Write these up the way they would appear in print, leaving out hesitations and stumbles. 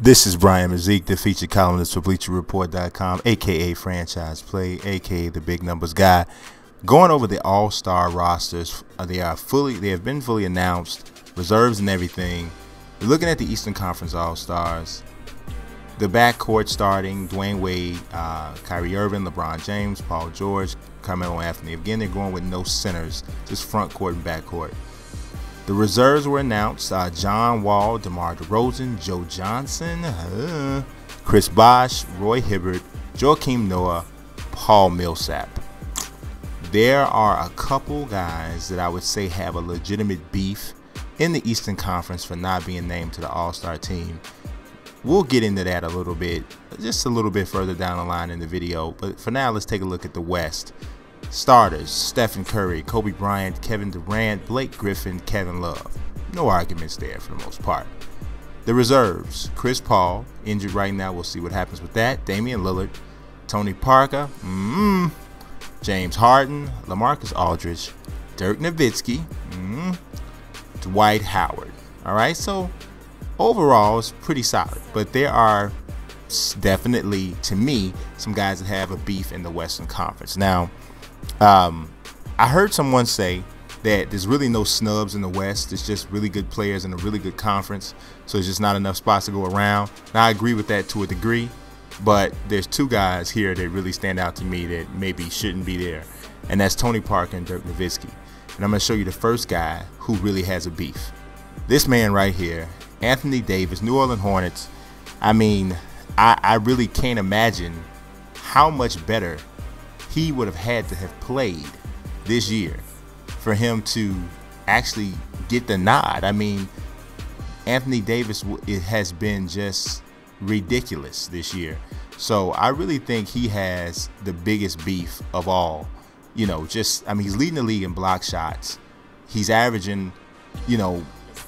This is Brian Mazik, the featured columnist for BleacherReport.com, aka Franchise Play, aka the Big Numbers Guy. Going over the All-Star rosters, they have been fully announced, reserves and everything. We're looking at the Eastern Conference All-Stars. The backcourt starting: Dwayne Wade, Kyrie Irving, LeBron James, Paul George, Carmelo Anthony. Again, they're going with no centers, just front court and backcourt. The reserves were announced: John Wall, DeMar DeRozan, Joe Johnson, Chris Bosh, Roy Hibbert, Joakim Noah, Paul Millsap. There are a couple guys that I would say have a legitimate beef in the Eastern Conference for not being named to the All-Star team. We'll get into that a little bit, just a little bit further down the line in the video. But for now, let's take a look at the West. Starters: Stephen Curry, Kobe Bryant, Kevin Durant, Blake Griffin, Kevin Love. No arguments there for the most part. The reserves: Chris Paul, injured right now. We'll see what happens with that. Damian Lillard, Tony Parker, James Harden, LaMarcus Aldridge, Dirk Nowitzki, Dwight Howard. All right, so overall, it's pretty solid, but there are definitely, to me, some guys that have a beef in the Western Conference. Now, I heard someone say that there's really no snubs in the West. It's just really good players in a really good conference, so there's just not enough spots to go around. Now, I agree with that to a degree, but there's two guys here that really stand out to me that maybe shouldn't be there, and that's Tony Parker and Dirk Nowitzki. And I'm going to show you the first guy who really has a beef. This man right here, Anthony Davis, New Orleans Hornets. I mean, I really can't imagine how much better he would have had to have played this year for him to actually get the nod. I mean, Anthony Davis, it has been just ridiculous this year. So I really think he has the biggest beef of all. You know, I mean, he's leading the league in block shots. He's averaging,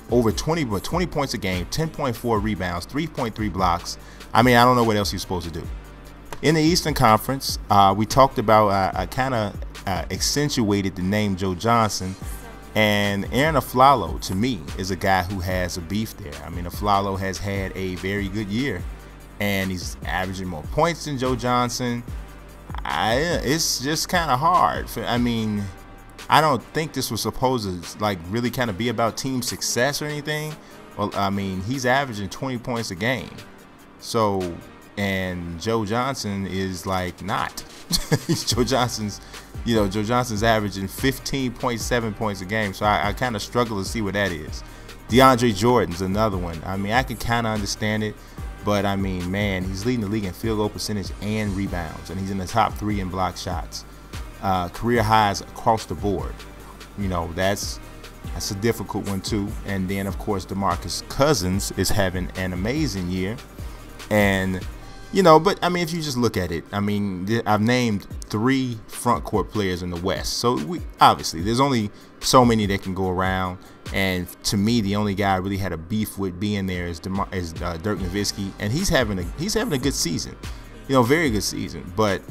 over 20 points a game, 10.4 rebounds, 3.3 blocks. I mean, I don't know what else he's supposed to do. In the Eastern Conference, we talked about, I kind of accentuated the name Joe Johnson, and Aaron Aflalo, to me, is a guy who has a beef there. I mean, Aflalo has had a very good year, and he's averaging more points than Joe Johnson. It's just kind of hard. I mean, I don't think this was supposed to really kind of be about team success or anything. Well, I mean, he's averaging 20 points a game. So, and Joe Johnson is not. Joe Johnson's averaging 15.7 points a game. So I kind of struggle to see what that is. Deandre Jordan's another one. I mean, I can kind of understand it, but I mean, man, he's leading the league in field goal percentage and rebounds, and he's in the top 3 in block shots. Career highs across the board. That's a difficult one too. And then, of course, DeMarcus Cousins is having an amazing year. And but I mean, if you just look at it, I mean, I've named 3 front court players in the West. So obviously there's only so many that can go around. And to me, the only guy I really had a beef with being there is Dirk Nowitzki, and he's having a good season, very good season. But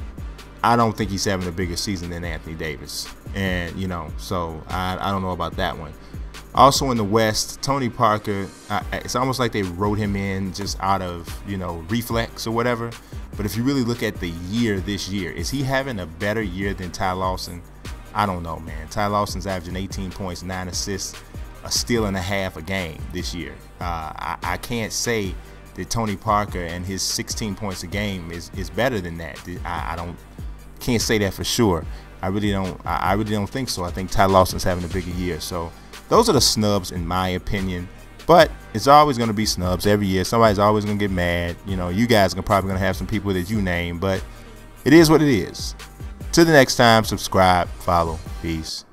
I don't think he's having a bigger season than Anthony Davis, and so I don't know about that one. Also in the West, Tony Parker, it's almost like they wrote him in just out of reflex or whatever. But if you really look at the year this year, is he having a better year than Ty Lawson? I don't know, man. Ty Lawson's averaging 18 points, 9 assists, a steal and a half a game this year. I can't say that Tony Parker and his 16 points a game is better than that. Can't say that for sure. I really don't think so. I think Ty Lawson's having a bigger year. So those are the snubs in my opinion. But it's always going to be snubs every year. Somebody's always going to get mad. You guys are probably going to have some people that you name, but it is what it is. Till the next time, subscribe, follow, peace.